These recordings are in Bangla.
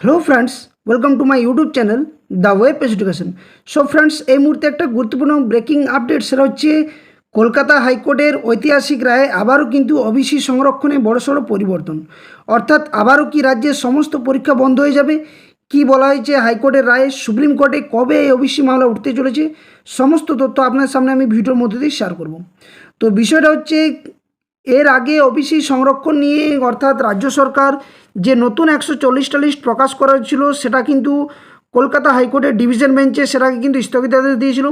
Hello friends, welcome to my YouTube channel the way page education. So friends, এই মুহূর্তে একটা গুরুত্বপূর্ণ ব্রেকিং আপডেট, সেটা হচ্ছে কলকাতা হাইকোর্টের ঐতিহাসিক রায়ে আবারও কিন্তু ওবিসি সংরক্ষণে বড়সড় পরিবর্তন। অর্থাৎ আবারও কি রাজ্যের সমস্ত পরীক্ষা বন্ধ হয়ে যাবে? কি বলা হয়েছে হাইকোর্টের রায়ে, সুপ্রিম কোর্টে কবে এই ওবিসি মামলা উঠতে চলেছে, সমস্ত তথ্য আপনার সামনে আমি ভিডিওর মধ্যে দিয়ে শেয়ার করব। তো বিষয়টা হচ্ছে, এর আগে ওবিসি সংরক্ষণ নিয়ে অর্থাৎ রাজ্য সরকার যে নতুন 140টা লিস্ট প্রকাশ করা ছিল, সেটা কিন্তু কলকাতা হাইকোর্টের ডিভিশন বেঞ্চে সেটাকে কিন্তু স্থগিতাদেশ দিয়েছিল।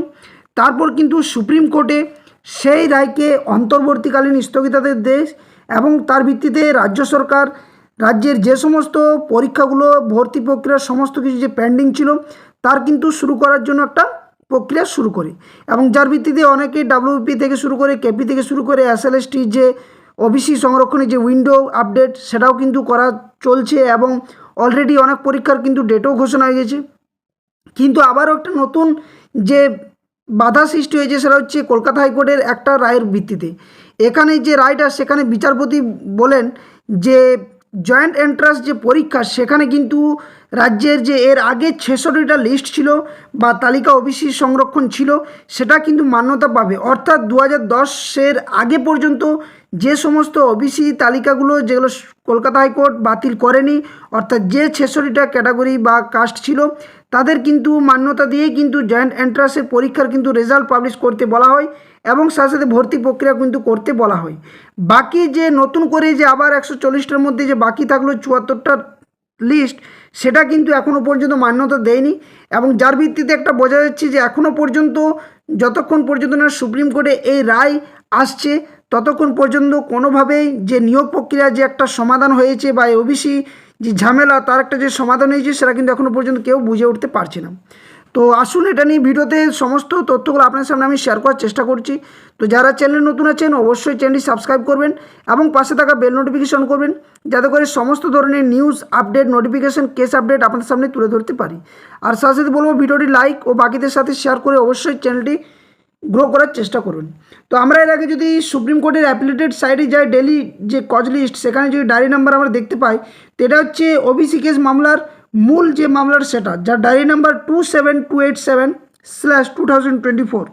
তারপর কিন্তু সুপ্রিম কোর্টে সেই রায়কে অন্তর্বর্তীকালীন স্থগিতাদেশ দেয় এবং তার ভিত্তিতে রাজ্য সরকার রাজ্যের যে সমস্ত পরীক্ষাগুলো, ভর্তি প্রক্রিয়ার সমস্ত কিছু যে পেন্ডিং ছিল, তার কিন্তু শুরু করার জন্য একটা প্রক্রিয়া শুরু করে, এবং যার ভিত্তিতে অনেকে ডাব্লিউপি থেকে শুরু করে, কেপি থেকে শুরু করে এসএলএসটি যে ওবিসি সংরক্ষণের যে উইন্ডো আপডেট, সেটাও কিন্তু করা চলছে এবং অলরেডি অনেক পরীক্ষার কিন্তু ডেটও ঘোষণা হয়ে গেছে। কিন্তু আবারও একটা নতুন যে বাধা সৃষ্টি হয়েছে, সেটা হচ্ছে কলকাতা হাইকোর্টের একটা রায়ের ভিত্তিতে। এখানে যে রায়টা, সেখানে বিচারপতি বলেন যে জয়েন্ট এন্ট্রান্স যে পরীক্ষা, সেখানে কিন্তু রাজ্যের যে এর আগে 66টা লিস্ট ছিল বা তালিকা ওবিসি সংরক্ষণ ছিল, সেটা কিন্তু মান্যতা পাবে। অর্থাৎ 2010-এর আগে পর্যন্ত যে সমস্ত ওবিসি তালিকাগুলো যেগুলো কলকাতা হাইকোর্ট বাতিল করেনি, অর্থাৎ যে 66টা ক্যাটাগরি বা কাস্ট ছিল, তাদের কিন্তু মান্যতা দিয়েই কিন্তু জয়েন্ট এন্ট্রান্সের পরীক্ষার কিন্তু রেজাল্ট পাবলিশ করতে বলা হয় এবং সাথে সাথে ভর্তি প্রক্রিয়া কিন্তু করতে বলা হয়। বাকি যে নতুন করে যে আবার 140টার মধ্যে যে বাকি থাকলো 74টা লিস্ট, সেটা কিন্তু এখনও পর্যন্ত মান্যতা দেয়নি, এবং যার ভিত্তিতে একটা বোঝা যাচ্ছে যে এখনও পর্যন্ত যতক্ষণ পর্যন্ত না সুপ্রিম কোর্টে এই রায় আসছে, ততক্ষণ পর্যন্ত কোনোভাবেই যে নিয়োগ প্রক্রিয়া যে একটা সমাধান হয়েছে বা ওবিসি যে ঝামেলা, তার একটা যে সমাধান হয়েছে, সেটা কিন্তু এখনও পর্যন্ত কেউ বুঝে উঠতে পারছে না। তো আসুন, এটা নিয়ে ভিডিওতে সমস্ত তথ্যগুলো আপনার সামনে আমি শেয়ার করার চেষ্টা করছি। তো যারা চ্যানেলে নতুন আছেন, অবশ্যই চ্যানেলটি সাবস্ক্রাইব করবেন এবং পাশে থাকা বেল নোটিফিকেশন করবেন, যাতে করে সমস্ত ধরনের news update, notification, case update আপনাদের সামনে তুলে ধরতে পারি। আর সাথে সাথে বলবো, ভিডিওটি লাইক ও বাকিদের সাথে শেয়ার করে অবশ্যই চ্যানেলটি গ্রো করার চেষ্টা করুন। তো আমরা এর আগে যদি সুপ্রিম কোর্টের অ্যাপিলেটেড সাইডে যাই, ডেলি যে কজ লিস্ট, সেখানে যদি ডায়েরি নাম্বার আমরা দেখতে পাই, তো এটা হচ্ছে ওবিসি কেস মামলার মূল যে মামলার সেটা, যার ডায়েরি নাম্বার 27287/2024।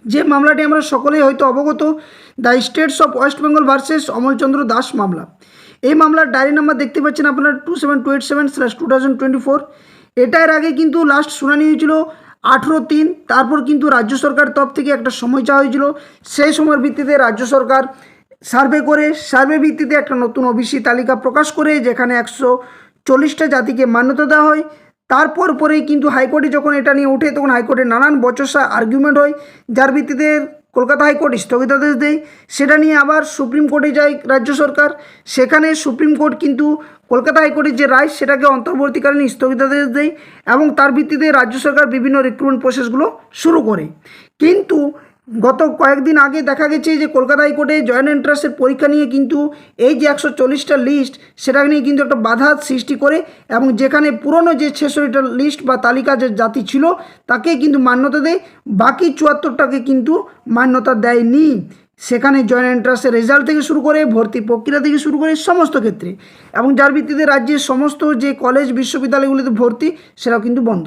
যে মামলাটি আমরা সকলেই হয়তো অবগত, the states of West Bengal versus Amalchandra Das মামলা। এই মামলার ডায়েরি নাম্বার দেখতে পাচ্ছেন আপনারা 27287/2024। এটার আগে কিন্তু লাস্ট শুনানি হয়েছিল 18/3। তারপর কিন্তু রাজ্য সরকার তরফ থেকে একটা সময় চাওয়া হয়েছিল। সেই সময়ের ভিত্তিতে রাজ্য সরকার সার্ভে করে, সার্ভে ভিত্তিতে একটা নতুন ওবিসি তালিকা প্রকাশ করে, যেখানে 140টা জাতিকে মান্যতা দেওয়া হয়। তারপর পরেই কিন্তু হাইকোর্টে যখন এটা নিয়ে ওঠে, তখন হাইকোর্টে নানান বচসা আর্গুমেন্ট হয়, যার ভিত্তিতে কলকাতা হাইকোর্ট স্থগিতাদেশ দেয়। সেটা নিয়ে আবার সুপ্রিম কোর্টে যায় রাজ্য সরকার। সেখানে সুপ্রিম কোর্ট কিন্তু কলকাতা হাইকোর্টের যে রায়, সেটাকে অন্তর্বর্তীকালীন স্থগিতাদেশ দেয় এবং তার ভিত্তিতে রাজ্য সরকার বিভিন্ন রিক্রুটমেন্ট প্রসেসগুলো শুরু করে। কিন্তু গত কয়েকদিন আগে দেখা গেছে যে কলকাতা হাইকোর্টে জয়েন্ট এন্ট্রান্সের পরীক্ষা নিয়ে কিন্তু এই যে 140টা লিস্ট, সেটা নিয়ে কিন্তু একটা বাধা সৃষ্টি করে, এবং যেখানে পুরনো যে 66টা লিস্ট বা তালিকা যে জাতি ছিল, তাকে কিন্তু মান্যতা দেয়, বাকি 74টাকে কিন্তু মান্যতা দেয়নি। সেখানে জয়েন্ট এন্ট্রান্সের রেজাল্ট থেকে শুরু করে, ভর্তি প্রক্রিয়া থেকে শুরু করে সমস্ত ক্ষেত্রে, এবং যার ভিত্তিতে রাজ্যের সমস্ত যে কলেজ বিশ্ববিদ্যালয়গুলিতে ভর্তি, সেটাও কিন্তু বন্ধ।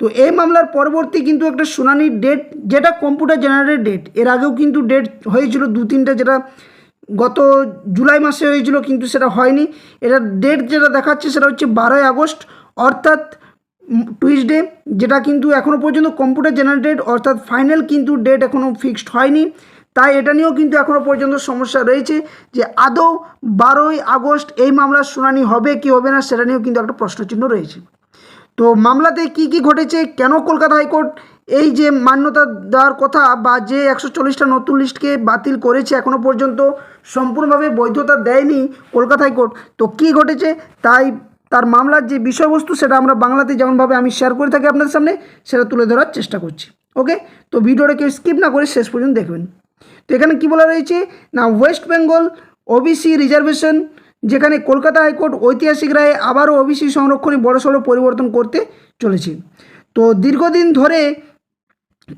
তো এই মামলার পরবর্তী কিন্তু একটা শুনানির ডেট, যেটা কম্পিউটার জেনারেটেড ডেট, এর আগেও কিন্তু ডেট হয়েছিল 2-3টা, যেটা গত জুলাই মাসে হয়েছিল, কিন্তু সেটা হয়নি। এটা ডেট যেটা দেখাচ্ছে, সেটা হচ্ছে 12ই আগস্ট, অর্থাৎ টুইসডে, যেটা কিন্তু এখনও পর্যন্ত কম্পিউটার জেনারেটেড, অর্থাৎ ফাইনাল কিন্তু ডেট এখনও ফিক্সড হয়নি। তাই এটা নিয়েও কিন্তু এখনও পর্যন্ত সমস্যা রয়েছে যে আদৌ 12ই আগস্ট এই মামলার শুনানি হবে কি হবে না, সেটা নিয়েও কিন্তু একটা প্রশ্নচিহ্ন রয়েছে। তো মামলাতে কি কি ঘটেছে, কেন কলকাতা হাইকোর্ট এই যে মান্যতা দেওয়ার কথা বা যে 140টা নতুন লিস্টকে বাতিল করেছে, এখনও পর্যন্ত সম্পূর্ণভাবে বৈধতা দেয়নি কলকাতা হাইকোর্ট, তো কি ঘটেছে, তাই তার মামলার যে বিষয়বস্তু, সেটা আমরা বাংলাতে যেমনভাবে আমি শেয়ার করে থাকি আপনাদের সামনে, সেটা তুলে ধরার চেষ্টা করছি। ওকে, তো ভিডিওটা কেউ স্কিপ না করে শেষ পর্যন্ত দেখবেন। তো এখানে কী বলা রয়েছে না, ওয়েস্ট বেঙ্গল ওবিসি রিজার্ভেশন, যেখানে কলকাতা হাইকোর্ট ঐতিহাসিক রায়ে আবারও ওবিসি সংরক্ষণে বড়সড় পরিবর্তন করতে চলেছে। তো দীর্ঘদিন ধরে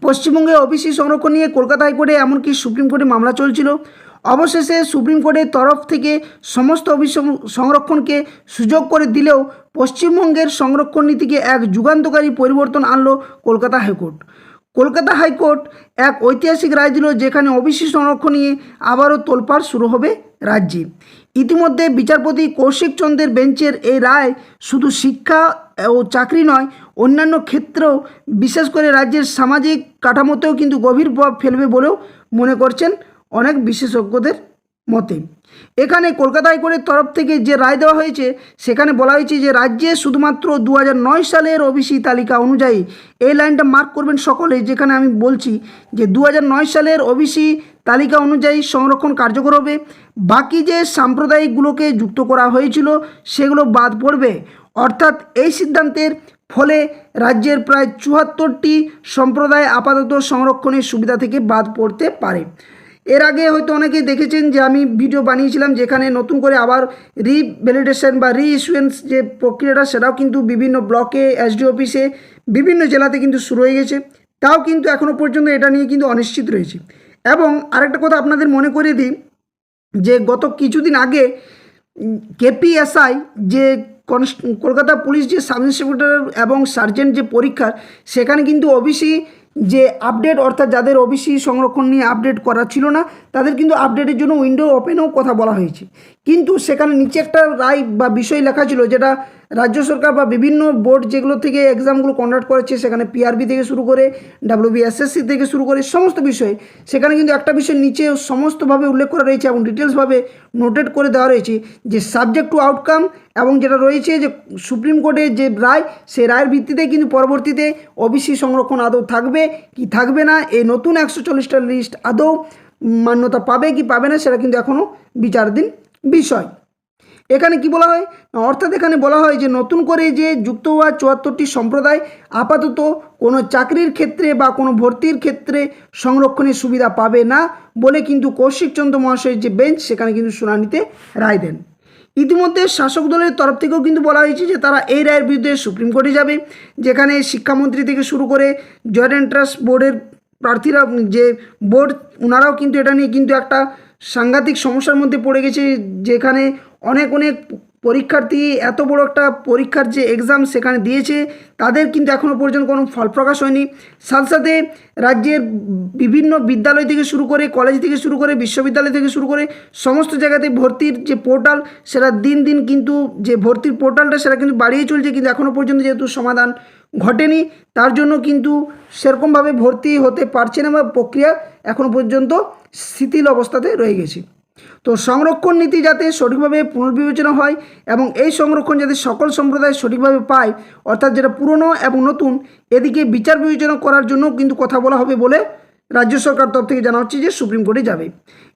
পশ্চিমবঙ্গে ওবিসি সংরক্ষণ নিয়ে কলকাতা হাইকোর্টে, এমনকি সুপ্রিম কোর্টে মামলা চলছিল। অবশেষে সুপ্রিম কোর্টের তরফ থেকে সমস্ত ওবিসি সংরক্ষণকে সুযোগ করে দিলেও পশ্চিমবঙ্গের সংরক্ষণ নীতিকে এক যুগান্তকারী পরিবর্তন আনলো কলকাতা হাইকোর্ট। কলকাতা হাইকোর্ট এক ঐতিহাসিক রায় দিল, যেখানে ওবিসি সংরক্ষণ নিয়ে আবারও তোলপাড় শুরু হবে রাজ্যে। ইতিমধ্যে বিচারপতি কৌশিক চন্দ্রের বেঞ্চের এই রায় শুধু শিক্ষা ও চাকরি নয়, অন্যান্য ক্ষেত্রেও বিশেষ করে রাজ্যের সামাজিক কাঠামোতেও কিন্তু গভীর প্রভাব ফেলবে বলেও মনে করছেন অনেক বিশেষজ্ঞদের মতে। এখানে কলকাতা হাইকোর্টের তরফ থেকে যে রায় দেওয়া হয়েছে সেখানে বলা হয়েছে যে রাজ্যে শুধুমাত্র 2009 সালের ওবিসি তালিকা অনুযায়ী, এই লাইনটা মার্ক করবেন সকলে, যেখানে আমি বলছি যে 2009 সালের ওবিসি তালিকা অনুযায়ী সংরক্ষণ কার্যকর হবে। বাকি যে সাম্প্রদায়িকগুলোকে যুক্ত করা হয়েছিল সেগুলো বাদ পড়বে। অর্থাৎ এই সিদ্ধান্তের ফলে রাজ্যের প্রায় 74টি সম্প্রদায় আপাতত সংরক্ষণের সুবিধা থেকে বাদ পড়তে পারে। এর আগে হয়তো অনেকেই দেখেছেন যে আমি ভিডিও বানিয়েছিলাম যেখানে নতুন করে আবার রিভ্যালিডেশন বা রিইস্যুয়েন্স যে প্রক্রিয়াটা সেটাও কিন্তু বিভিন্ন ব্লকে, এসডি অফিসে, বিভিন্ন জেলাতে কিন্তু শুরু হয়ে গেছে। তাও কিন্তু এখনও পর্যন্ত এটা নিয়ে কিন্তু অনিশ্চিত রয়েছে। এবং আরেকটা কথা আপনাদের মনে করিয়ে দিই যে গত কিছুদিন আগে কেপিএসআই যে কলকাতা পুলিশ যে সাব ইন্সপেক্টর এবং সার্জেন্ট যে পরীক্ষা, সেখানে কিন্তু ওবিসি যে আপডেট, অর্থাৎ যাদের ওবিসি সংরক্ষণ নিয়ে আপডেট করা ছিল না তাদের কিন্তু আপডেটের জন্য উইন্ডো ওপেনেও কথা বলা হয়েছে। কিন্তু সেখানে নিচে একটা রায় বা বিষয় লেখা ছিল, যেটা রাজ্য সরকার বা বিভিন্ন বোর্ড যেগুলো থেকে এক্সামগুলো কন্ডাক্ট করেছে, সেখানে পিআরবি থেকে শুরু করে ডাব্লিউবিএসএসসি থেকে শুরু করে সমস্ত বিষয়, সেখানে কিন্তু একটা বিষয় নিচে সমস্তভাবে উল্লেখ করা রয়েছে এবং ডিটেলসভাবে নোটেড করে দেওয়া রয়েছে যে সাবজেক্ট টু আউটকাম, এবং যেটা রয়েছে যে সুপ্রিম কোর্টের যে রায়, সেই রায়ের ভিত্তিতে কিন্তু পরবর্তীতে ওবিসি সংরক্ষণ আদৌ থাকবে কি থাকবে না, এই নতুন 140টা লিস্ট আদৌ মান্যতা পাবে কি পাবে না, সেটা কিন্তু এখনও বিচারাধীন বিষয়। এখানে কি বলা হয়, অর্থাৎ এখানে বলা হয় যে নতুন করে যে যুক্ত হওয়া 74টি সম্প্রদায় আপাতত কোনো চাকরির ক্ষেত্রে বা কোনো ভর্তির ক্ষেত্রে সংরক্ষণের সুবিধা পাবে না বলে কিন্তু কৌশিক চন্দ্র মহাশয়ের যে বেঞ্চ সেখানে কিন্তু শুনানিতে রায় দেন। ইতিমধ্যে শাসক দলের তরফ থেকেও কিন্তু বলা হয়েছে যে তারা এই রায়ের বিরুদ্ধে সুপ্রিম কোর্টে যাবে, যেখানে শিক্ষামন্ত্রী থেকে শুরু করে জয়েন্ট এন্ট্রান্স বোর্ডের প্রার্থীরা যে বোর্ড, ওনারাও কিন্তু এটা নিয়ে কিন্তু একটা সাংঘাতিক সমস্যার মধ্যে পড়ে গেছে, যেখানে অনেক পরীক্ষার্থী এত বড় একটা পরীক্ষার যে এক্সাম সেখানে দিয়েছে, তাদের কিন্তু এখনও পর্যন্ত কোনো ফল প্রকাশ হয়নি। সাথে সাথে রাজ্যের বিভিন্ন বিদ্যালয় থেকে শুরু করে, কলেজ থেকে শুরু করে, বিশ্ববিদ্যালয় থেকে শুরু করে সমস্ত জায়গাতে ভর্তির যে পোর্টাল, সেটা দিন দিন কিন্তু যে ভর্তির পোর্টালটা সেটা কিন্তু বাড়িয়ে চলছে, কিন্তু এখনও পর্যন্ত যেহেতু সমাধান ঘটেনি, তার জন্য কিন্তু সেরকমভাবে ভর্তি হতে পারছে না বা প্রক্রিয়া এখনও পর্যন্ত শিথিল অবস্থাতে রয়ে গেছে। তো সংরক্ষণ নীতি যাতে সঠিকভাবে পুনর্বিবেচনা হয় এবং এই সংরক্ষণ যাতে সকল সম্প্রদায় সঠিকভাবে পায়, অর্থাৎ যেটা পুরনো এবং নতুন, এদিকে বিচার বিবেচনা করার জন্য কিন্তু কথা বলা হবে বলে রাজ্য সরকার তরফ থেকে জানা হচ্ছে যে সুপ্রিম কোর্টে যাবে।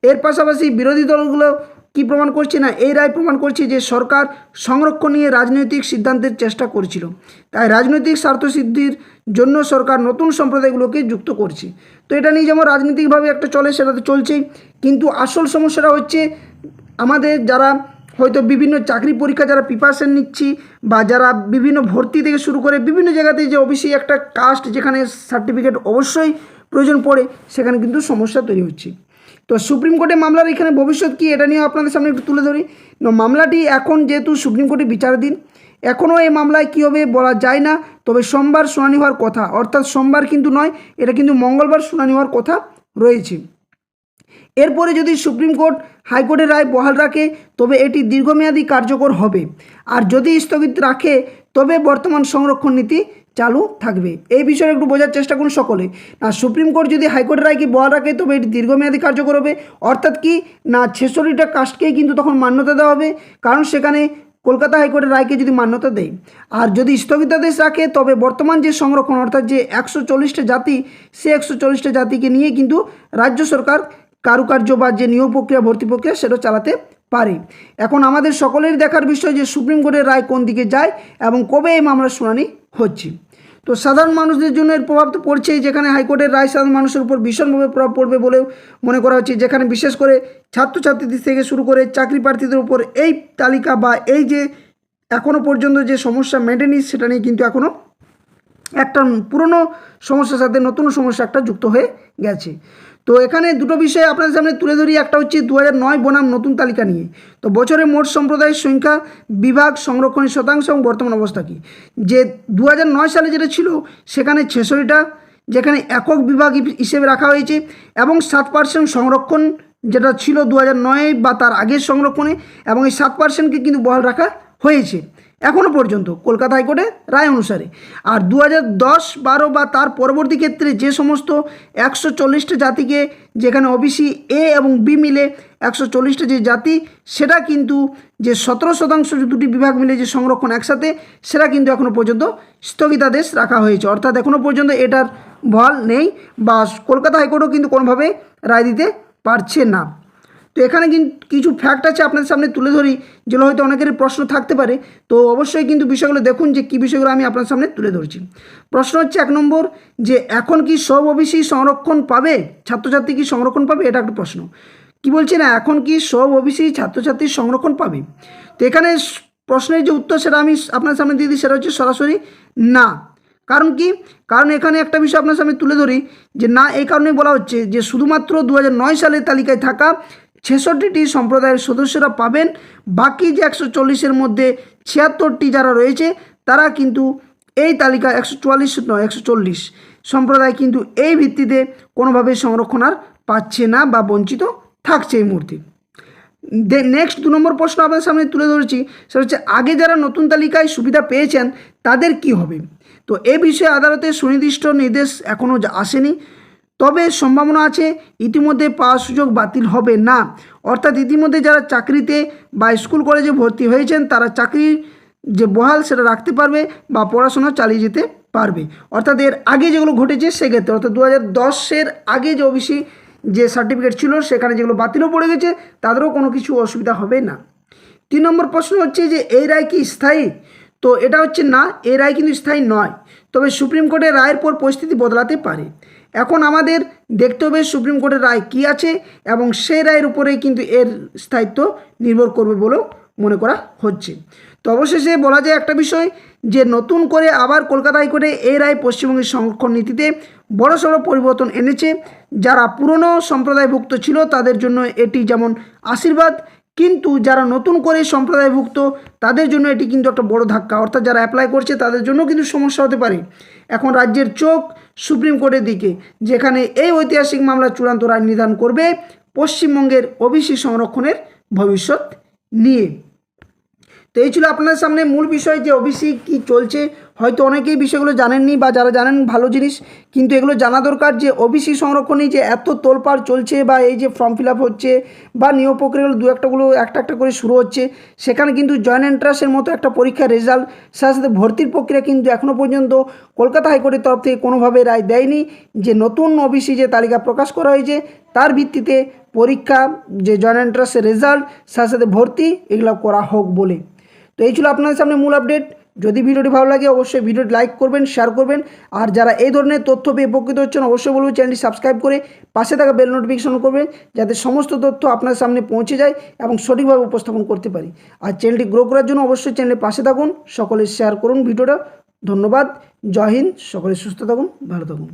এর পাশাপাশি বিরোধী দলগুলো কি প্রমাণ করছে না, এই রায় প্রমাণ করছে যে সরকার সংরক্ষণ নিয়ে রাজনৈতিক সিদ্ধান্তের চেষ্টা করেছিল, তাই রাজনৈতিক স্বার্থসিদ্ধির জন্য সরকার নতুন সম্প্রদায়গুলোকে যুক্ত করছে। তো এটা নিয়ে যেমন রাজনৈতিকভাবে একটা চলে, সেটা তো চলছেই, কিন্তু আসল সমস্যাটা হচ্ছে আমাদের যারা হয়তো বিভিন্ন চাকরি পরীক্ষা যারা প্রিপারেশন নিচ্ছি, বা যারা বিভিন্ন ভর্তি থেকে শুরু করে বিভিন্ন জায়গাতে যে ওবিসি একটা কাস্ট যেখানে সার্টিফিকেট অবশ্যই প্রয়োজন পড়ে, সেখানে কিন্তু সমস্যা তৈরি হচ্ছে। তো সুপ্রিম কোর্টে মামলার এখানে ভবিষ্যৎ কী, এটা নিয়ে আপনাদের সামনে একটু তুলে ধরি। মামলাটি এখন যেহেতু সুপ্রিম কোর্টে বিচারাধীন, এখনও এই মামলায় কী হবে বলা যায় না, তবে সোমবার শুনানি হওয়ার কথা, অর্থাৎ সোমবার কিন্তু নয়, এটা কিন্তু মঙ্গলবার শুনানি হওয়ার কথা রয়েছে। এরপরে যদি সুপ্রিম কোর্ট হাইকোর্টের রায় বহাল রাখে তবে এটি দীর্ঘমেয়াদী কার্যকর হবে, আর যদি স্থগিত রাখে তবে বর্তমান সংরক্ষণ নীতি চালু থাকবে। এই বিষয়ে একটু বোঝার চেষ্টা করুন সকলে। না, সুপ্রিম কোর্ট যদি হাইকোর্টের রায়কে বহাল রাখে তবে এটি দীর্ঘমেয়াদী কার্যকর হবে, অর্থাৎ কি না 46টা কাস্টকেই কিন্তু তখন মান্যতা দেওয়া হবে, কারণ সেখানে কলকাতা হাইকোর্টের রায়কে যদি মান্যতা দেয়। আর যদি স্থগিতাদেশ রাখে তবে বর্তমান যে সংরক্ষণ, অর্থাৎ যে 140টা জাতি, সে 140টা জাতিকে নিয়ে কিন্তু রাজ্য সরকার কারুকার্য বা যে নিয়োগ প্রক্রিয়া, ভর্তি প্রক্রিয়া সেটা চালাতে পারে। এখন আমাদের সকলের দেখার বিষয় যে সুপ্রিম কোর্টের রায় কোন দিকে যায় এবং কবে এই মামলার শুনানি হচ্ছে। তো সাধারণ মানুষদের জন্য এর প্রভাব তো পড়ছেই, যেখানে হাইকোর্টের রায় সাধারণ মানুষের উপর ভীষণভাবে প্রভাব পড়বে বলেও মনে করা হচ্ছে, যেখানে বিশেষ করে ছাত্রছাত্রীদের থেকে শুরু করে চাকরি প্রার্থীদের উপর এই তালিকা বা এই যে এখনও পর্যন্ত যে সমস্যা মেটেনি সেটা নিয়ে কিন্তু এখনও একটা পুরনো সমস্যার সাথে নতুন সমস্যা একটা যুক্ত হয়ে গেছে। তো এখানে দুটো বিষয় আপনাদের সামনে তুলে ধরি। একটা হচ্ছে 2009 বনাম নতুন তালিকা নিয়ে। তো বছরে মোট সম্প্রদায়ের সংখ্যা, বিভাগ, সংরক্ষণের শতাংশ এবং বর্তমান অবস্থা কী। যে 2009 সালে যেটা ছিল সেখানে 46টা, যেখানে একক বিভাগ হিসেবে রাখা হয়েছে, এবং 7% সংরক্ষণ যেটা ছিল 2009 বা তার আগের সংরক্ষণে, এবং এই 7%কে কিন্তু বহাল রাখা হয়েছে এখনও পর্যন্ত কলকাতা হাইকোর্টের রায় অনুসারে। আর 2010-12 বা তার পরবর্তী ক্ষেত্রে যে সমস্ত 140টা জাতিকে, যেখানে ওবিসি এ এবং বি মিলে 140টা যে জাতি, সেটা কিন্তু যে 17% যে দুটি বিভাগ মিলে যে সংরক্ষণ একসাথে, সেটা কিন্তু এখনও পর্যন্ত স্থগিতাদেশ রাখা হয়েছে। অর্থাৎ এখনও পর্যন্ত এটার বহাল নেই, বা কলকাতা হাইকোর্টও কিন্তু কোনোভাবে রায় দিতে পারছে না। তো এখানে কিন্তু কিছু ফ্যাক্ট আছে আপনাদের সামনে তুলে ধরি, যেগুলো হয়তো অনেকেরই প্রশ্ন থাকতে পারে। তো অবশ্যই কিন্তু বিষয়গুলো দেখুন যে কী বিষয়গুলো আমি আপনার সামনে তুলে ধরছি। প্রশ্ন হচ্ছে 1 নম্বর, যে এখন কি সব ওবিসি সংরক্ষণ পাবে, ছাত্রছাত্রী কি সংরক্ষণ পাবে, এটা একটা প্রশ্ন। কি বলছে না, এখন কি সব ওবিসি ছাত্রছাত্রী সংরক্ষণ পাবে। তো এখানে প্রশ্নের যে উত্তর সেটা আমি আপনার সামনে দিয়ে দিই, সেটা হচ্ছে সরাসরি না। কারণ কি, কারণ এখানে একটা বিষয় আপনার সামনে তুলে ধরি, যে না এই কারণে বলা হচ্ছে যে শুধুমাত্র 2009 সালের তালিকায় থাকা 66টি সম্প্রদায়ের সদস্যরা পাবেন। বাকি যে 140-এর মধ্যে 76টি যারা রয়েছে, তারা কিন্তু এই তালিকা 144 নয় 140 সম্প্রদায় কিন্তু এই ভিত্তিতে কোনোভাবে সংরক্ষণ আর পাচ্ছে না বা বঞ্চিত থাকছে এই মুহূর্তে। নেক্সট 2 নম্বর প্রশ্ন আপনাদের সামনে তুলে ধরেছি, সেটা হচ্ছে আগে যারা নতুন তালিকায় সুবিধা পেয়েছেন তাদের কি হবে। তো এ বিষয়ে আদালতের সুনির্দিষ্ট নির্দেশ এখনও আসেনি, তবে সম্ভাবনা আছে ইতিমধ্যে পাওয়ার সুযোগ বাতিল হবে না। অর্থাৎ ইতিমধ্যে যারা চাকরিতে বা স্কুল কলেজে ভর্তি হয়েছেন, তারা চাকরির যে বহাল সেটা রাখতে পারবে বা পড়াশোনা চালিয়ে যেতে পারবে। অর্থাৎ এর আগে যেগুলো ঘটেছে সেক্ষেত্রে, অর্থাৎ 2010-এর আগে যে ওবিসি যে সার্টিফিকেট ছিল সেখানে যেগুলো বাতিলও পড়ে গেছে, তাদেরও কোনো কিছু অসুবিধা হবে না। 3 নম্বর প্রশ্ন হচ্ছে যে এই রায় কি স্থায়ী। তো এটা হচ্ছে না, এই রায় কিন্তু স্থায়ী নয়, তবে সুপ্রিম কোর্টের রায়ের পর পরিস্থিতি বদলাতে পারে। এখন আমাদের দেখতে হবে সুপ্রিম কোর্টের রায় কী আছে, এবং সেই রায়ের উপরেই কিন্তু এর স্থায়িত্ব নির্ভর করবে বলেও মনে করা হচ্ছে। তো অবশেষে বলা যায় একটা বিষয়, যে নতুন করে আবার কলকাতা হাইকোর্টে এই রায় পশ্চিমবঙ্গের সংরক্ষণ নীতিতে বড়সড় পরিবর্তন এনেছে। যারা পুরনো সম্প্রদায়ভুক্ত ছিল তাদের জন্য এটি যেমন আশীর্বাদ, কিন্তু যারা নতুন করে সম্প্রদায়ভুক্ত তাদের জন্য এটি কিন্তু একটা বড় ধাক্কা। অর্থাৎ যারা অ্যাপ্লাই করছে তাদের জন্য কিন্তু সমস্যা হতে পারে। এখন রাজ্যের চোখ সুপ্রিম কোর্টের দিকে, যেখানে এই ঐতিহাসিক মামলা চূড়ান্ত রায় নির্ধারণ করবে পশ্চিমবঙ্গের ওবিসি সংরক্ষণের ভবিষ্যৎ নিয়ে। তো এই ছিল আপনাদের সামনে মূল বিষয়, যে ওবিসি কী চলছে। হয়তো অনেকেই বিষয়গুলো জানেননি, বা যারা জানেন ভালো জিনিস, কিন্তু এগুলো জানা দরকার যে ওবিসি সংরক্ষণে যে এত তোলপাড় চলছে, বা এই যে ফর্ম ফিল আপ হচ্ছে বা নিয়োগ প্রক্রিয়াগুলো একটা একটা করে শুরু হচ্ছে, সেখানে কিন্তু জয়েন্ট এন্ট্রান্সের মতো একটা পরীক্ষার রেজাল্ট, সাথে সাথে ভর্তির প্রক্রিয়া কিন্তু এখনও পর্যন্ত কলকাতা হাইকোর্টের তরফ থেকে কোনোভাবে রায় দেয়নি যে নতুন ওবিসি যে তালিকা প্রকাশ করা হয়েছে তার ভিত্তিতে পরীক্ষা, যে জয়েন্ট এন্ট্রান্সের রেজাল্ট, সাথে সাথে ভর্তি, এগুলো করা হোক বলে। তো এই ছিল আপনাদের সামনে মূল আপডেট। যদি ভিডিওটি ভালো লাগে অবশ্যই ভিডিওটি লাইক করবেন, শেয়ার করবেন, আর যারা এই ধরনের তথ্য পেয়ে উপকৃত হচ্ছেন অবশ্যই বলবো চ্যানেলটি সাবস্ক্রাইব করে পাশে থাকা বেল নোটিফিকেশন করবেন, যাতে সমস্ত তথ্য আপনার সামনে পৌঁছে যায় এবং সঠিকভাবে উপস্থাপন করতে পারি। আর চ্যানেলটি গ্রো করার জন্য অবশ্যই চ্যানেলের পাশে থাকুন, সকলে শেয়ার করুন ভিডিওটা। ধন্যবাদ, জয় হিন্দ, সকলে সুস্থ থাকুন, ভালো থাকুন।